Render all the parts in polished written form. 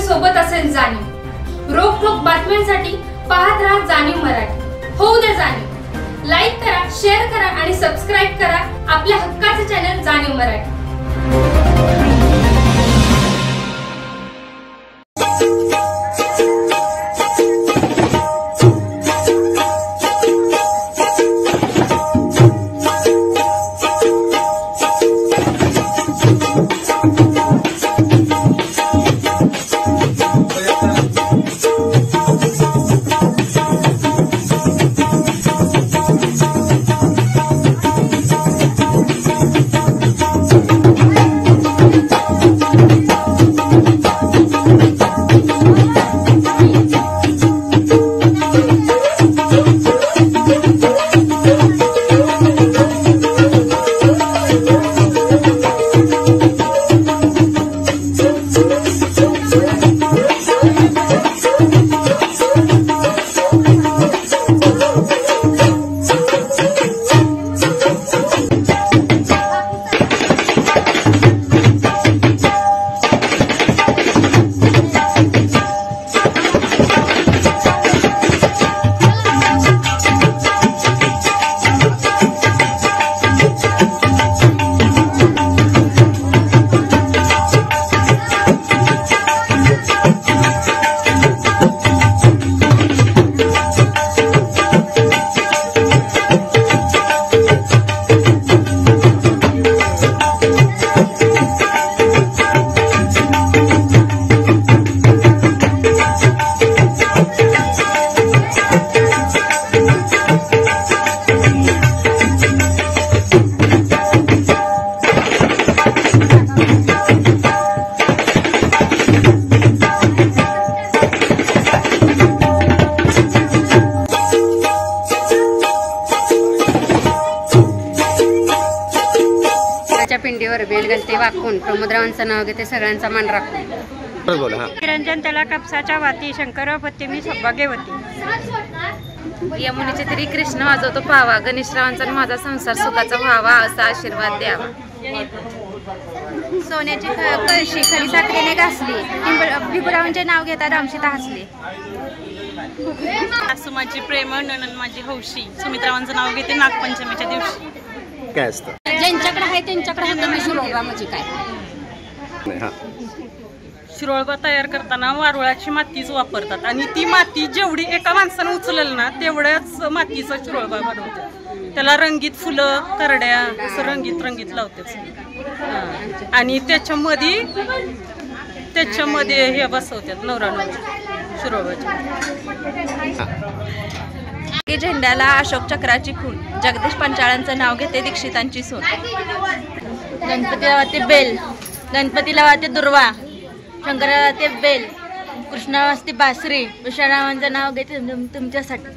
सोबत असेल जाणीव। रोखोक बातम्यांसाठी पाहत राहा जाणीव मराठी। होऊ दे जाणीव। लाईक करा, शेअर करा आणि सबस्क्राइब करा आपल्या हक्काचे चॅनल जाणीव मराठी। पिंडीवर बेलगलते वाकून प्रमोदरावांचं नाव घेते, सगळ्यांचा मान राखून। निरंजन त्याला कापसाच्या वाती, शंकर पत्ते मी सौभाग्यवती। यमुनेचे तरी कृष्ण वाजवतो पावा, गणेशरावांचा माझा संसार सुखाचा व्हावा असा आशीर्वाद द्यावा। सोन्याची कळशी खरी साखरेने घासली, भिगुरावांचे नाव घेता रामशीता हसली। सासू माझी प्रेम, नणंद माझी हौशी, सुमित्रावांचं नाव घेते नागपंचमीच्या दिवशी। काय असतं ज्यांच्याकडे आहे त्यांच्याकडे होतं मी शिरोळबा म्हणजे काय। शिरोळबा तयार करताना वारुळाची मातीच वापरतात आणि ती माती जेवढी एका माणसानं उचलेल ना तेवढ्याच मातीचा शिरोळबा बनवतात। त्याला रंगीत फुलं, करड्या असं रंगीत रंगीत लावतात आणि त्याच्यामध्ये हे बसवतात नवरा नवरी शिरोळबाच्या। झेंड्याला अशोक चक्राची खून, जगदीश पंचाळांचं नाव घेते दीक्षितांची सून। गणपतीला वाजते बेल, गणपतीला वाजते दुर्वा, शंकराला वाजते बेल, कृष्णा वाजते बासरी, विष्णुरावांचं नाव घेते तुमच्यासाठी।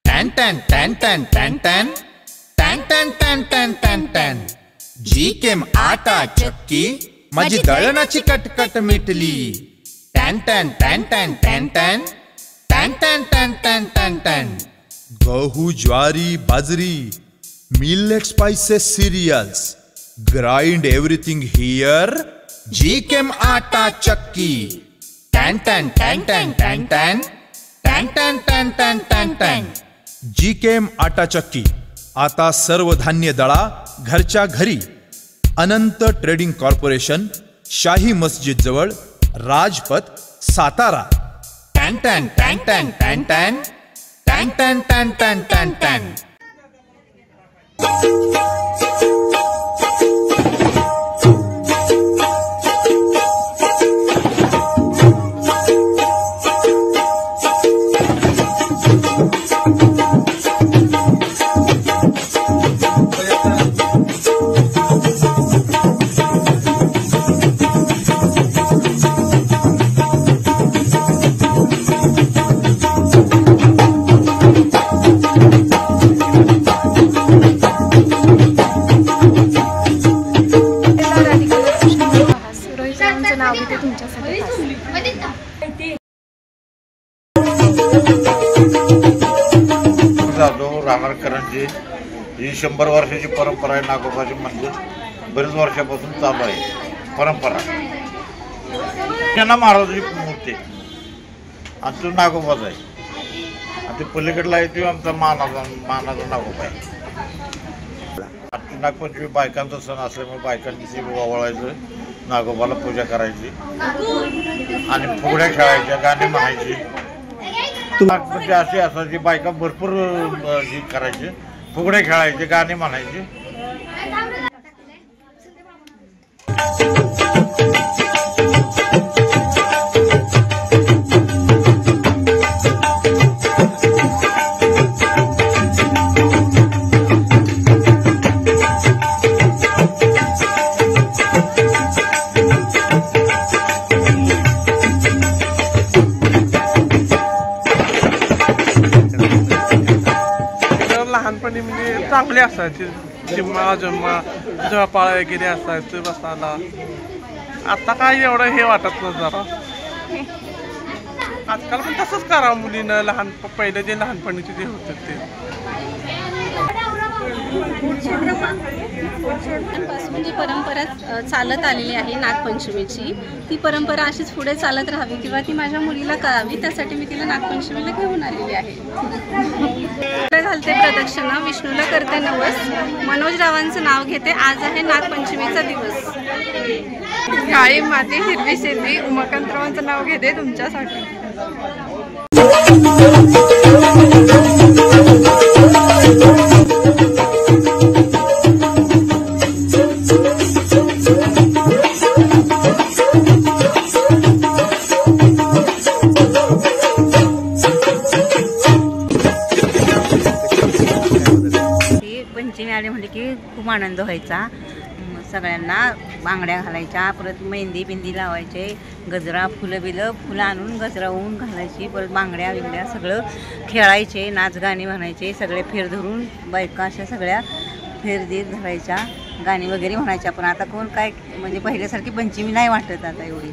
टॅन टॅन टॅन टॅन टॅन टॅन टॅन टॅन टॅन टॅन टॅन टॅन जी केम आटा चक्की, माझी दळणाची कटकट मिटली। टॅन टॅन टॅन टॅन टॅन टॅन टॅन टॅन टॅन टॅन टॅन टॅन गहू, ज्वारी, बाजरी, millet, spices, cereals, grind everything here, जी केम आटा चक्की। टॅन टॅन टॅन टॅन टॅन टॅन टॅन टॅन टॅन टॅन टॅन टॅन जी केम आटा चक्की। आता सर्व धान्य दळा घरच्या घरी। अनंत ट्रेडिंग कॉर्पोरेशन, शाही मस्जिद जवळ, राजपथ, सातारा। टॅन टॅन टॅन टॅन टॅन टॅन टॅन टॅन टॅन टॅन टॅन टॅन राहणारकरांची ही 100 वर्षाची परंपरा आहे। नागोबाचे मंदिर बरेच वर्षापासून चालू आहे परंपरा। त्यांना महाराजाची मूर्ती आणि तो नागोबाच आहे आणि ते पलीकडला आहे तो आमचा मानाचा नागोबा आहे. नागपंचमी बायकांचा सण असल्यामुळे बायकांची ओवाळायचं, नागोबाला पूजा करायची आणि फुगड्या खेळायच्या, गाणी म्हणायची. नागपंचमी अशी असायची, बायका भरपूर हे करायचे, फुगड्या खेळायचे, गाणी म्हणायचे. लहानपणी म्हणजे चांगले असायचे, जिम्मा जम्मा झोपाळा वगैरे असायचं बसायला. आता काय एवढं हे वाटत नाही जरा. आजकाल पण तसंच करावं मुलीनं, पहिले जे लहानपणीचे जे होते ते. पासून जी परंपरा चालत आलेली आहे नागपंचमीची, ती परंपरा अशीच पुढे चालत राहावी किंवा ती माझ्या मुलीला कळावी, त्यासाठी मी तिला नागपंचमीला घेऊन आलेली आहे. घालते प्रदक्षिणा, विष्णूला करते नवस, मनोज रावांचं नाव घेते. आज आहे नागपंचमीचा दिवस. काळी माती हिरवी शेती, उमाकांतरावांचं नाव घेते तुमच्यासाठी. पंचमी आली म्हणजे की खूप आनंद व्हायचा. सगळ्यांना बांगड्या घालायच्या, परत मेहंदी बिंदी लावायचे, गजरा फुलं आणून गजरा होऊन घालायची, परत बांगड्या बिंगड्या सगळं खेळायचे, नाच गाणी म्हणायचे, सगळे फेर धरून बायका अशा सगळ्या फेरदीर धरायच्या, गाणी वगैरे म्हणायच्या. पण आता कोण काय म्हणजे पहिल्यासारखी पंचमी नाही वाटत आता एवढी.